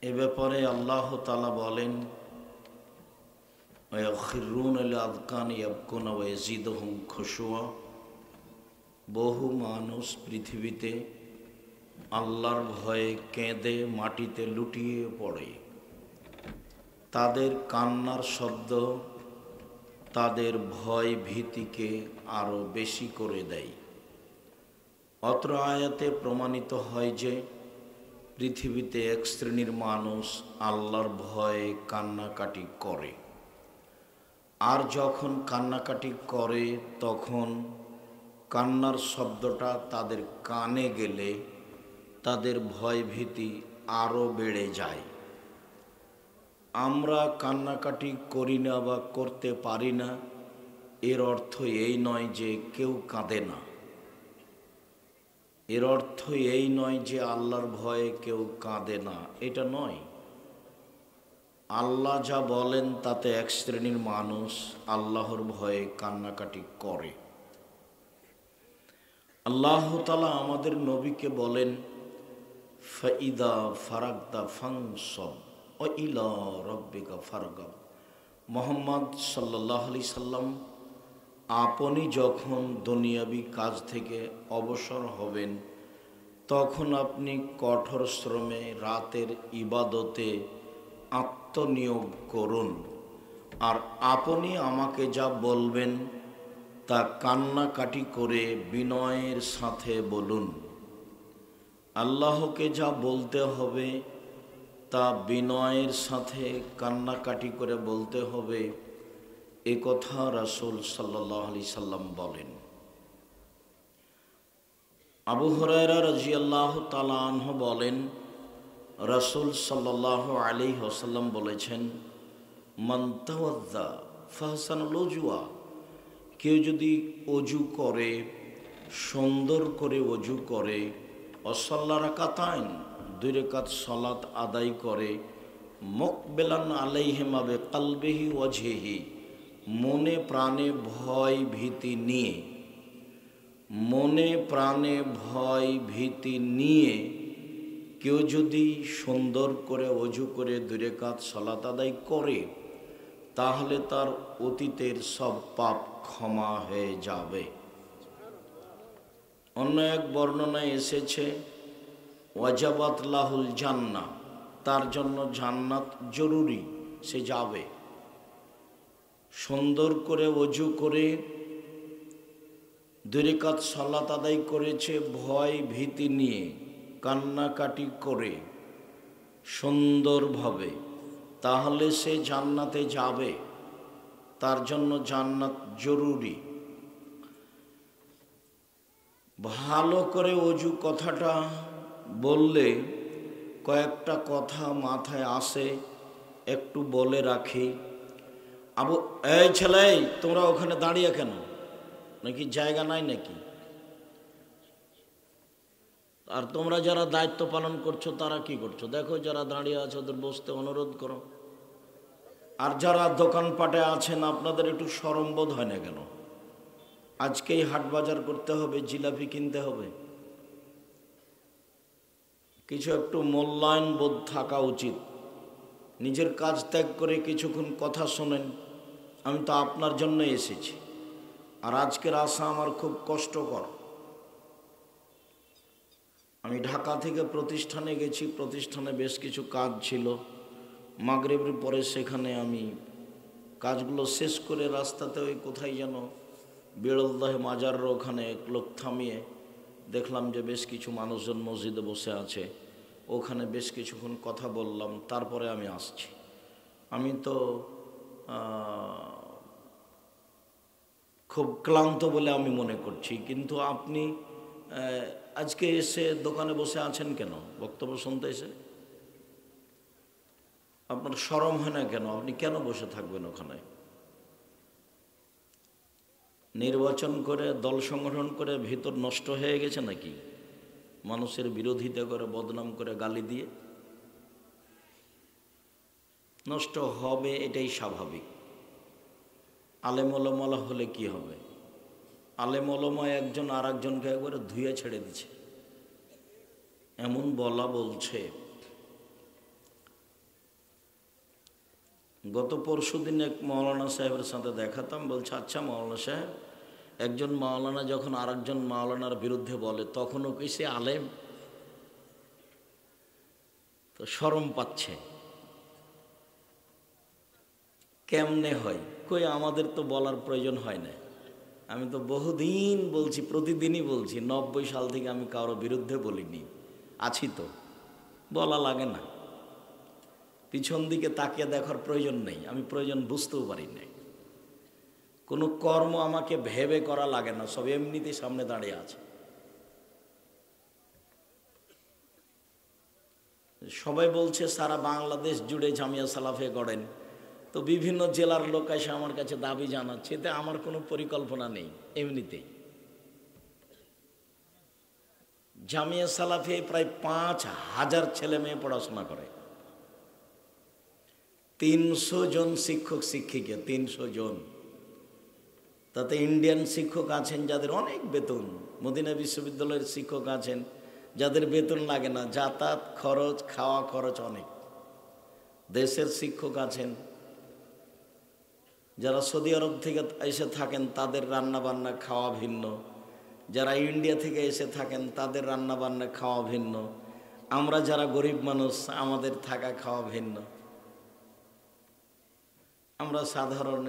এ ব্যাপারে আল্লাহ তাআলা বলেন, ওয়ায়াখিরুনা লিল-আযকানি ইয়াবকুনা ওয়া ইয়াজিদুহুম খুশুয়া। বহু মানুষ পৃথিবীতে আল্লাহর ভয়ে কেঁদে মাটিতে লুটিয়ে পড়ে। তাদের কান্নার শব্দ তাদের ভয় ভীতিকে আরো বেশি করে দেয়। অত্র আয়াতে প্রমাণিত হয় যে পৃথিবীতে এক শ্রেণীর মানুষ আল্লাহর ভয়ে কান্নাকাটি করে, আর যখন কান্নাকাটি করে তখন কান্নার শব্দটা তাদের কানে গেলে তাদের ভয় ভীতি আরও বেড়ে যায়। আমরা কান্নাকাটি করি না বা করতে পারি না, এর অর্থ এই নয় যে কেউ কাঁদে না। এর অর্থ এই নয় যে আল্লাহর ভয়ে কেউ কাঁদে না, এটা নয়। আল্লাহ যা বলেন তাতে এক শ্রেণীর মানুষ আল্লাহর ভয়ে কান্নাকাটি করে। আল্লাহ তাআলা আমাদের নবীকে বলেন, ফাইদা ফারাগতা ফানসব ওয়া ইলা রাব্বিকা ফারগাব। মুহাম্মদ সাল্লাল্লাহু আলাইহি সাল্লাম, আপনি যখন দুনিয়াবি কাজ থেকে অবসর হবেন তখন আপনি কঠোর শ্রমে রাতের ইবাদতে আত্মনিয়োগ করুন, আর আপনি আমাকে যা বলবেন তা কান্নাকাটি করে বিনয়ের সাথে বলুন। আল্লাহকে যা বলতে হবে তা বিনয়ের সাথে কান্নাকাটি করে বলতে হবে, এ কথা রাসূল সাল্লাল্লাহু আলাইহি সাল্লাম বলেন। আবু হুরায়রা রাদিয়াল্লাহু তাআলা আনহু বলেন, রাসূল সাল্লাল্লাহু আলাইহি ওয়াসাল্লাম বলেছেন, মান তাওয়াজ্জা ফাহসানাল উজুয়া। কেউ যদি অজু করে, সুন্দর করে অজু করে, ওয়াসাল্লা রাকাতাইন, 2 রাকাত সালাত আদায় করে, মুকবিলান আলাইহিমা বিকলবিহি ওয়াজহিহি, মনে প্রাণে ভয় ভীতি নিয়ে, মনে প্রাণে ভয় ভীতি নিয়ে কেউ যদি সুন্দর করে অজু করে 2 রাকাত সালাত আদায় করে, তাহলে তার অতীতের সব পাপ ক্ষমা হয়ে যাবে। অন্য এক বর্ণনায় এসেছে, ওয়াজাবাত লাহুল জান্নাহ, তার জন্য জান্নাত জরুরি, সে যাবে। সুন্দর করে অজু করে 2 রাকাত সালাত আদায় করেছে ভয় ভীতি নিয়ে, কান্নাকাটি করে সুন্দরভাবে, তাহলে সে জান্নাতে যাবে, তার জন্য জান্নাত জরুরি। ভালো করে অজু কথাটা বললে কয়েকটা কথা মাথায় আসে, একটু বলে রাখি। এই ছেলে, তোমরা ওখানে দাঁড়িয়ে কেন? নাকি জায়গা নাই নাকি? আর তোমরা যারা দায়িত্ব পালন করছো তারা কি করছো? দেখো, যারা দাঁড়িয়ে আছে ওদের বসতে অনুরোধ করো। আর যারা দোকানপাটে আছেন, আপনাদের একটু শরম বোধ হয় না কেন? আজকেই হাট বাজার করতে হবে, জিলাপি কিনতে হবে, কিছু একটু মূল্যায়ন বোধ থাকা উচিত। নিজের কাজ ত্যাগ করে কিছুক্ষণ কথা শোনেন। আমি তো আপনার জন্য এসেছি, আর আজকের আসা আমার খুব কষ্টকর। আমি ঢাকা থেকে প্রতিষ্ঠানে গেছি, প্রতিষ্ঠানে বেশ কিছু কাজ ছিল। মাগরিবের পরে সেখানে আমি কাজগুলো শেষ করে রাস্তাতে ওই কোথায় যেন বিরলদাহ মাজারের ওখানে এক লোক থামিয়ে দেখলাম যে বেশ কিছু মানুষজন মসজিদে বসে আছে। ওখানে বেশ কিছুক্ষণ কথা বললাম, তারপরে আমি আসছি। আমি তো খুব ক্লান্ত বলে আমি মনে করছি, কিন্তু আপনি আজকে এসে দোকানে বসে আছেন কেন? বক্তব্য শুনতে এসে আপনার শরম হয় না কেন? আপনি কেন বসে থাকবেন ওখানে? নির্বাচন করে, দল সংগঠন করে ভিতর নষ্ট হয়ে গেছে নাকি? মানুষের বিরোধিতা করে, বদনাম করে, গালি দিয়ে নষ্ট হবে, এটাই স্বাভাবিক। আলেম ওলামা হলে কি হবে? আলেম ওলামা একজন আর একজনকে একবারে ধুয়ে ছেড়ে দিচ্ছে, এমন বলা বলছে। গত পরশুদিন এক মাওলানা সাহেবের সাথে দেখাতাম, বলছে আচ্ছা মাওলানা সাহেব, একজন মাওলানা যখন আরেকজন মাওলানার বিরুদ্ধে বলে তখনও কি সে আলেম? তো শরম পাচ্ছে। কেমনে হয়? কই আমাদের তো বলার প্রয়োজন হয় না। আমি তো বহুদিন বলছি, প্রতিদিনই বলছি, 90 সাল থেকে আমি কারো বিরুদ্ধে বলিনি, আছি তো, বলা লাগে না। পিছন দিকে তাকিয়ে দেখার প্রয়োজন নেই, আমি প্রয়োজন বুঝতেও পারি না। কোনো কর্ম আমাকে ভেবে করা লাগে না, সব এমনিতেই সামনে দাঁড়িয়ে আছে। সবাই বলছে সারা বাংলাদেশ জুড়ে জামিয়া সালাফিয়া গড়েন, তো বিভিন্ন জেলার লোক এসে আমার কাছে দাবি জানাচ্ছে, এতে আমার কোনো পরিকল্পনা নেই। এমনিতেই জামিয়া সালাফিয়ায় প্রায় 5,000 ছেলে মেয়ে পড়াশোনা করে, 300 জন শিক্ষক শিক্ষিকা, 300 জন। তাতে ইন্ডিয়ান শিক্ষক আছেন যাদের অনেক বেতন, মদিনা বিশ্ববিদ্যালয়ের শিক্ষক আছেন যাদের বেতন লাগে না, যাতায়াত খরচ, খাওয়া খরচ অনেক। দেশের শিক্ষক আছেন যারা সৌদি আরব থেকে এসে থাকেন, তাদের রান্না বান্না খাওয়া ভিন্ন। যারা ইন্ডিয়া থেকে এসে থাকেন তাদের রান্না বান্না খাওয়া ভিন্ন। আমরা যারা গরিব মানুষ, আমাদের থাকা খাওয়া ভিন্ন। আমরা সাধারণ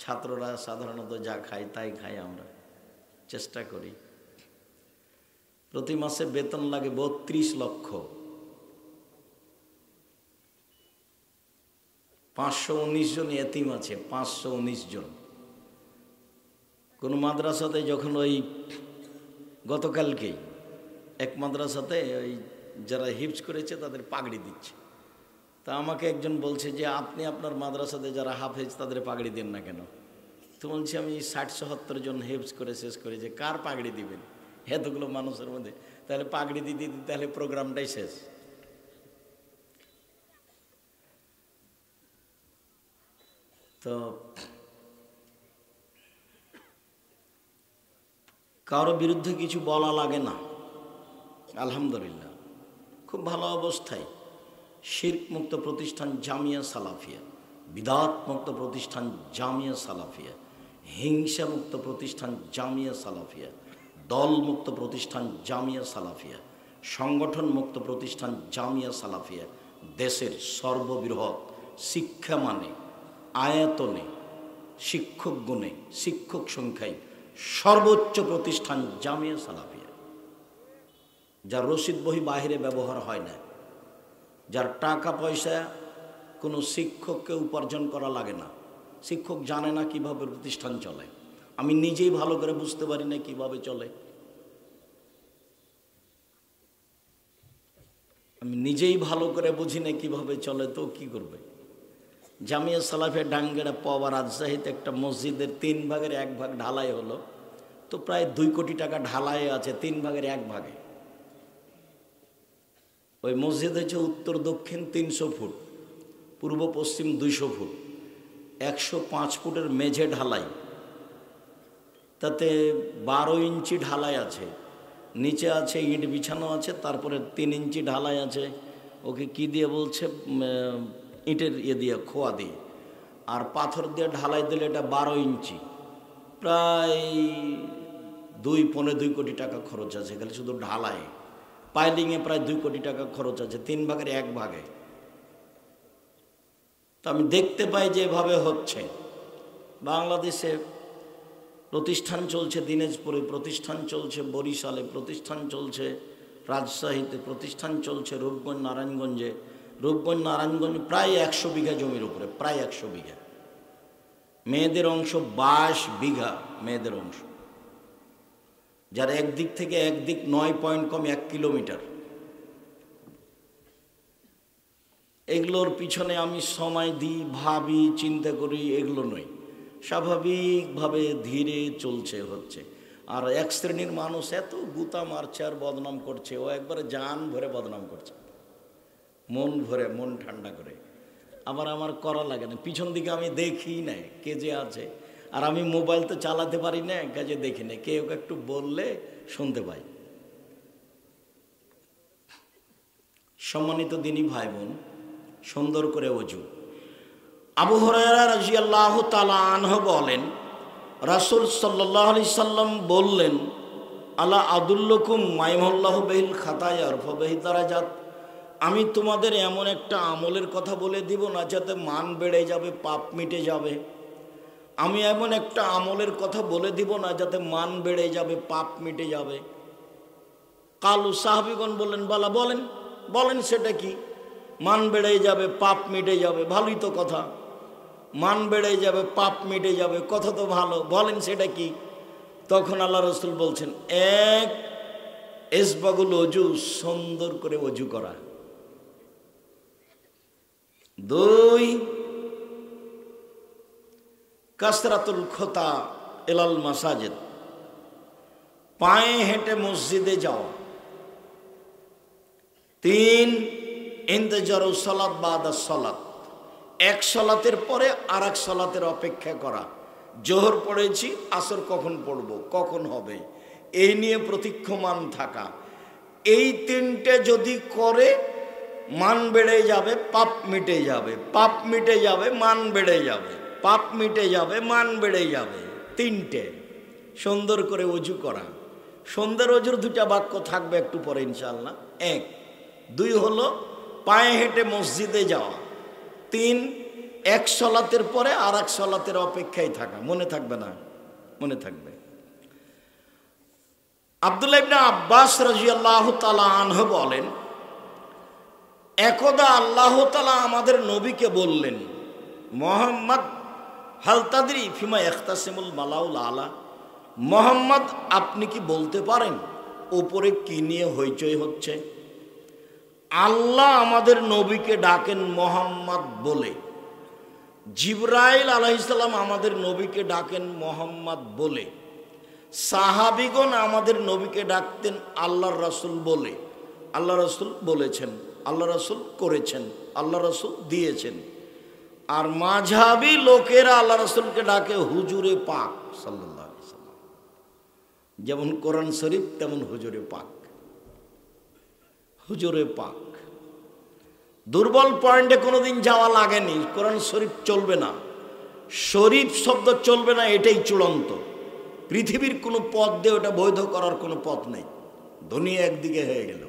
ছাত্ররা সাধারণত যা খাই তাই খাই, আমরা চেষ্টা করি। প্রতি মাসে বেতন লাগে 32 লক্ষ। 519 জন এতিম আছে, 519 জন। কোন মাদ্রাসাতে যখন ওই গতকালকেই এক মাদ্রাসাতে ওই যারা হিফজ করেছে তাদের পাগড়ি দিচ্ছে, তা আমাকে একজন বলছে যে আপনি আপনার মাদ্রাসাতে যারা হাফেজ তাদের পাগড়ি দেন না কেন? তো বলছি আমি 60-70 জন হিফজ করে শেষ করেছে, কার পাগড়ি দিবেন এতগুলো মানুষের মধ্যে? তাহলে পাগড়ি দিতে দিতে তাহলে প্রোগ্রামটাই শেষ। তো কারো বিরুদ্ধে কিছু বলা লাগে না, আলহামদুলিল্লাহ খুব ভালো অবস্থায়। শিরক মুক্ত প্রতিষ্ঠান জামিয়া সালাফিয়া, বিদাত মুক্ত প্রতিষ্ঠান জামিয়া সালাফিয়া, হিংসা মুক্ত প্রতিষ্ঠান জামিয়া সালাফিয়া, দল মুক্ত প্রতিষ্ঠান জামিয়া সালাফিয়া, সংগঠন মুক্ত প্রতিষ্ঠান জামিয়া সালাফিয়া, দেশের সর্ববৃহৎ শিক্ষা মানে, আয়তনে, শিক্ষক গুণে, শিক্ষক সংখ্যায় সর্বোচ্চ প্রতিষ্ঠান জামিয়া সালাফিয়া। যার রসিদ বহি বাহিরে ব্যবহার হয় না, যার টাকা পয়সা কোনো শিক্ষককে উপার্জন করা লাগে না। শিক্ষক জানে না কিভাবে প্রতিষ্ঠান চলে, আমি নিজেই ভালো করে বুঝতে পারি না কিভাবে চলে। আমি নিজেই ভালো করে বুঝি না কিভাবে চলে, তো কি করবে? জামিয়া সালাফিয়া ডাঙ্গেরা পাওয়া রাজশাহীতে একটা মসজিদের 3 ভাগের 1 ভাগ ঢালাই হলো, তো প্রায় 2 কোটি টাকা ঢালাই আছে 3 ভাগের 1 ভাগে। ওই মসজিদ হচ্ছে উত্তর দক্ষিণ 300 ফুট, পূর্ব পশ্চিম 200 ফুট, 105 ফুটের মেঝে ঢালাই, তাতে 12 ইঞ্চি ঢালাই আছে, নিচে আছে ইট বিছানো আছে, তারপরে 3 ইঞ্চি ঢালাই আছে, ওকে কি দিয়ে বলছে, ইটের দিয়ে খোয়া দিয়ে, আর পাথর দিয়ে ঢালাই দিলে এটা 12 ইঞ্চি, প্রায় 2.25 কোটি টাকা খরচ আছে খালি শুধু ঢালাই। পাইলিংয়ে প্রায় 2 কোটি টাকা খরচ আছে 3 ভাগের 1 ভাগে। তো আমি দেখতে পাই যে এভাবে হচ্ছে। বাংলাদেশে প্রতিষ্ঠান চলছে, দিনাজপুরে প্রতিষ্ঠান চলছে, বরিশালে প্রতিষ্ঠান চলছে, রাজশাহীতে প্রতিষ্ঠান চলছে, রূপগঞ্জ নারায়ণগঞ্জে। রূপগঞ্জ নারায়ণগঞ্জ প্রায় 100 বিঘা জমির উপরে, প্রায় 100 বিঘা। মেয়েদের অংশ 22 বিঘা মেয়েদের অংশ, যার একদিক থেকে একদিক 9 পয়েন্ট কম 1 কিলোমিটার। এগুলোর পিছনে আমি সময় দিই, ভাবি, চিন্তা করি, এগুলো নয়, স্বাভাবিকভাবে ধীরে চলছে হচ্ছে। আর এক শ্রেণীর মানুষ এত গুতা মারছে আর বদনাম করছে, ও একবারে জান ভরে বদনাম করছে, মন ভরে, মন ঠান্ডা করে। আবার আমার করা লাগে না, পিছন দিকে আমি দেখি না কে যে আছে, আর আমি মোবাইল তো চালাতে পারি না, কাজে দেখি না, কেউ একটু বললে শুনতে পাই। সম্মানিত দিনী ভাই বোন, সুন্দর করে অজু, আবু হুরায়রা রাদিয়াল্লাহু তাআলা আনহু বলেন, রাসূল সাল্লাল্লাহু আলাইহি সাল্লাম বললেন, আলা আদুল্লুকুম মাইমুল্লাহু বিল খাতায়া ওয়া বিহি দারাজাত, আমি তোমাদের এমন একটা আমলের কথা বলে দিব না যাতে মান বেড়ে যাবে, পাপ মিটে যাবে। আমি এমন একটা আমলের কথা বলে দিব না যাতে মান বেড়ে যাবে, পাপ মিটে যাবে। কালু, সাহাবীগণ বললেন, বালা, বলেন বলেন সেটা কি? মান বেড়ে যাবে, পাপ মিটে যাবে, ভালোই তো কথা। মান বেড়ে যাবে, পাপ মিটে যাবে, কথা তো ভালো, বলেন সেটা কি? তখন আল্লাহ রাসূল বলছেন, এক, ইসবাগুল ওযু, সুন্দর করে ওযু করা। দুই, কাসরাতুল খুতা ইলাল মাসাজিদ, পায়ে হেঁটে মসজিদে যাওয়া। তিন, ইন্তজারু সালাত বাদা সালাত, এক সালাতের পরে আর এক সালাতের অপেক্ষা করা। জোহর পড়েছি, আসর কখন পড়ব, কখন হবে, এই নিয়ে প্রতীক্ষমান থাকা। এই তিনটে যদি করে মান বেড়ে যাবে, পাপ মিটে যাবে, পাপ মিটে যাবে, মান বেড়ে যাবে, পাপ মিটে যাবে, মান বেড়ে যাবে। তিনটে। সুন্দর করে ওযু করা। সুন্দর ওযুর দুটা বাক্য থাকবে একটু পরে ইনশাআল্লাহ। এক। দুই হলো পায়ে হেঁটে মসজিদে যাওয়া। তিন, এক সালাতের পরে আর এক সালাতের অপেক্ষায় থাকা। মনে থাকবে না? মনে থাকবে। আব্দুল্লাহ ইবনে আব্বাস রাদিয়াল্লাহু তাআলা আনহু বলেন, একদা আল্লাহ তাআলা আমাদের নবীকে বললেন, মুহাম্মদ হাল তাদরি ফিমা ইখতাসিমুল মালাউল আলা, মুহাম্মদ আপনি কি বলতে পারেন উপরে কি নিয়ে হইচই হচ্ছে? আল্লাহ আমাদের নবীকে ডাকেন মুহাম্মদ বলে, জিবরাইল আলাইহিস সালাম আমাদের নবীকে ডাকেন মুহাম্মদ বলে, সাহাবীগণ আমাদের নবীকে ডাকতেন আল্লাহর রাসূল বলে। আল্লাহ রাসূল বলেছেন, আল্লাহ রাসূল করেছেন, আল্লাহ রাসূল দিয়েছেন। আর মাঝহাবি লোকেরা আল্লাহ রাসূলকে ডাকে হুজুরে পাক সাল্লাল্লাহু আলাইহি সাল্লাম। যেমন কোরআন শরীফ তেমন হুজুরে পাক। হুজুরে পাক দুর্বল পয়েন্টে কোনোদিন যাওয়া লাগেনি। কোরআন শরীফ চলবে না, শরীফ শব্দ চলবে না, এটাই চূড়ান্ত। পৃথিবীর কোনো পথ দিয়ে ওটা বৈধ করার কোনো পথ নেই। দুনিয়া একদিকে হয়ে গেল।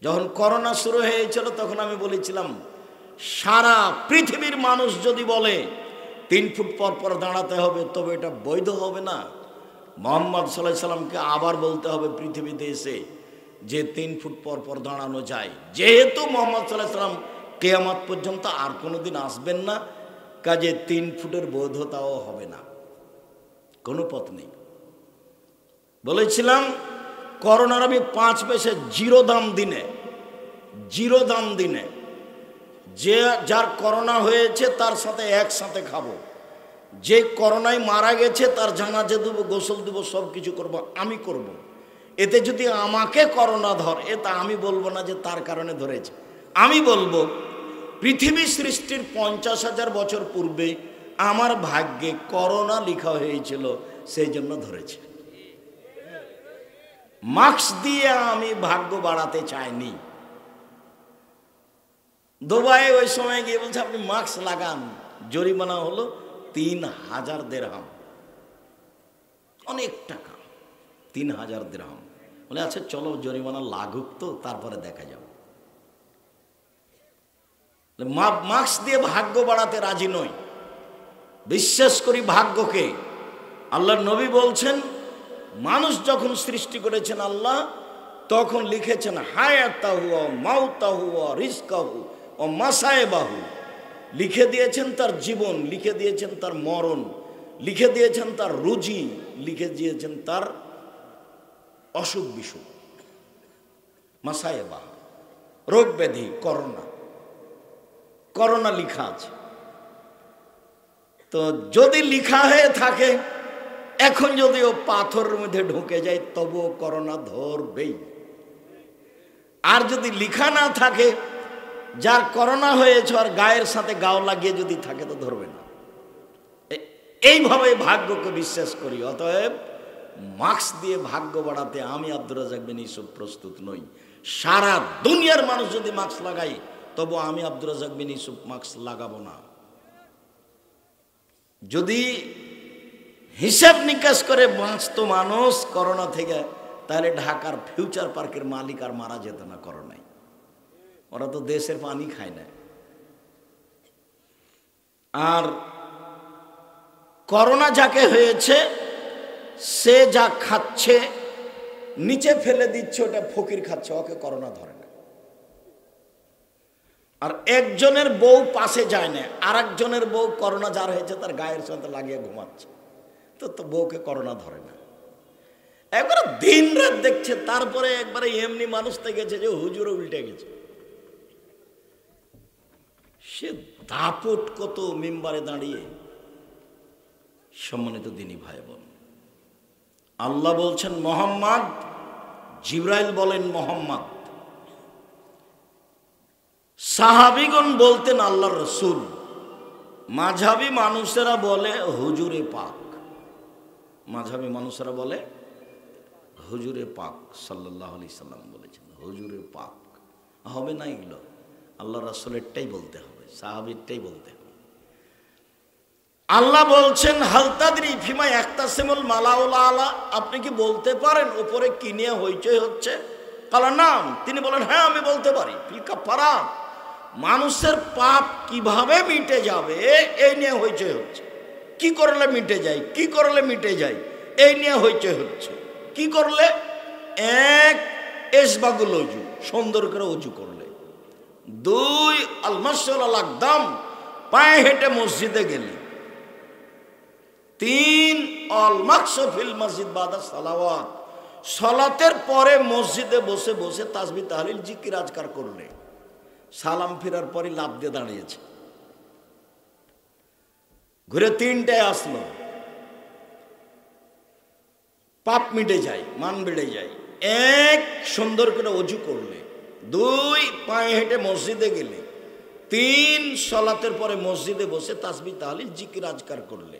যখন করোনা শুরু হয়েছিল তখন আমি বলেছিলাম, সারা পৃথিবীর মানুষ যদি বলে 3 ফুট পর পর দাঁড়াতে হবে, তবে এটা বৈধ হবে না। মুহাম্মদ সাল্লাল্লাহু আলাইহি সাল্লামকে আবার বলতে হবে পৃথিবীতে এসে যে 3 ফুট পর পর দাঁড়ানো যায়। যেহেতু মুহাম্মদ সাল্লাল্লাহু আলাইহি সাল্লাম কিয়ামত পর্যন্ত আর কোনোদিন আসবেন না, কাজে 3 ফুটের বৈধতাও হবে না, কোনো পথ নেই। বলেছিলাম করোনার আমি 5 পয়সা জিরো দাম দিনে যে যার করোনা হয়েছে তার সাথে একসাথে খাবো। যে করোনায় মারা গেছে তার জানাজা দেব, গোসল দেব, সব কিছু করবো, আমি করব। এতে যদি আমাকে করোনা ধরে, তা আমি বলবো না যে তার কারণে ধরেছে। আমি বলবো পৃথিবী সৃষ্টির 50,000 বছর পূর্বে আমার ভাগ্যে করোনা লেখা হয়েছিল, সেই জন্য ধরেছে। মাস্ক দিয়ে আমি ভাগ্য বাড়াতে চাইনি। দুবাই ওই সময় গিয়ে বলছে আপনি মাস্ক লাগান, জরিমানা হলো 3,000 দিরহাম, অনেক টাকা। 3,000 দিরহাম। বলে আচ্ছা চলো জরিমানা লাগুক তো, তারপরে দেখা যাবে। মাস্ক দিয়ে ভাগ্য বাড়াতে রাজি নই, বিশ্বাস করি ভাগ্যকে। আল্লাহর নবী বলছেন, মানুষ যখন সৃষ্টি করেছেন আল্লাহ, তখন লিখেছেন হায়াতাহু ওয়া মাউতাহু ওয়া রিজকাহু ওয়া মাসায়েবাহু, লিখে দিয়েছেন তার জীবন, লিখে দিয়েছেন তার মরণ, লিখে দিয়েছেন তার রুজি, লিখে দিয়েছেন তার অসুখ বিসুখ। মাসায়েবাহ, রোগ ব্যাধি, করোনা লিখা আছে। তো যদি লিখা হয়ে থাকে, এখন যদিও পাথরের মধ্যে ঢুকে যায়, তবুও করোনা ধরবেই। আর যদি লিখা না থাকে, যার করোনা হয়েছে আর গায়ের সাথে গাও লাগিয়ে যদি থাকে, তো ধরবে না। এইভাবে ভাগ্যকে বিশ্বাস করি। অতএব মাস্ক দিয়ে ভাগ্য বাড়াতে আমি আব্দুর রাজ্জাক বিন ইউসুফ প্রস্তুত নই। সারা দুনিয়ার মানুষ যদি মাস্ক লাগাই, তবু আমি আব্দুর রাজ্জাক বিন ইউসুফ মাস্ক লাগাবো না। যদি হিসাব নিকাশ করে বাঁচতো মানুষ করোনা থেকে, তাহলে ঢাকার ফিউচার পার্কের মালিক আর মারা যেত না করোনায়। ওরা তো দেশের পানি খায় না। আর করোনা যাকে হয়েছে সে যা খাচ্ছে নিচে ফেলে দিচ্ছে, ওটা ফকির খাচ্ছে, ওকে করোনা ধরে না। আর একজনের বউ পাশে যায় না, আর একজনের বউ করোনা যার হয়েছে তার গায়ের সাথে লাগিয়ে ঘুমাচ্ছে, তো বউকে করোনা ধরে না। একবারে দিন রাত দেখছে, তারপরে একবারে এমনি মানুষ গেছে যে হুজুরও উল্টে গেছে। সে দাপট কত মিম্বারে দাঁড়িয়ে। সম্মানিত দিনী ভাই বোন, আল্লাহ বলছেন মোহাম্মদ, জিবরাইল বলেন মোহাম্মদ, সাহাবীগণ বলতেন আল্লাহর রাসূল, মাঝহাবি মানুষেরা বলে হুজুরে পাক। মাঝহাবি মানুষেরা বলে হুজুরে পাক সাল্লাল্লাহু আলাইহি সাল্লাম বলেছেন হুজুরে পাক। হবে না এগুলো, আল্লাহ রাসূলেরটাই বলতে হবে, সাহাবীরটাই বলতে হবে। আল্লাহ বলছেন হাল তাদরি ফিমা ইয়াক্তাসিমুল মালাউল আলা, আপনি কি বলতে পারেন উপরে কি নিয়ে হইচই হচ্ছে? কালা নাম, তিনি বলেন হ্যাঁ আমি বলতে পারি। ফিল কাফারাত, মানুষের পাপ কিভাবে মিটে যাবে এই নিয়ে হইচই হচ্ছে। কি করলে মিটে যায়, কি করলে মিটে যায় এই নিয়ে হইচই হচ্ছে। কি করলে? এক, ইসবাগুল ওযু, সুন্দর করে ওযু করলে। দুই, আল মাসহুল আল আকদাম, পায়ে হেঁটে মসজিদে গেলে। তিন, আল মাকসু ফিল মসজিদ বাদা সালাওয়াত, সালাতের পরে মসজিদে বসে বসে তাসবিহ তাহলিল জিকির আজকার করলে। সালাম ফেরার পরে লাফ দিয়ে দাঁড়িয়েছে, ঘুরে তিনটায় আসলো, পাপ মিটে যায়, মান বেড়ে যায়। এক, সুন্দর করে ওযু করলে। দুই, পায়ে হেঁটে মসজিদে গেলে। তিন, সালাতের পরে মসজিদে বসে তাসবিহ তাহলিল জিকির আজকার করলে।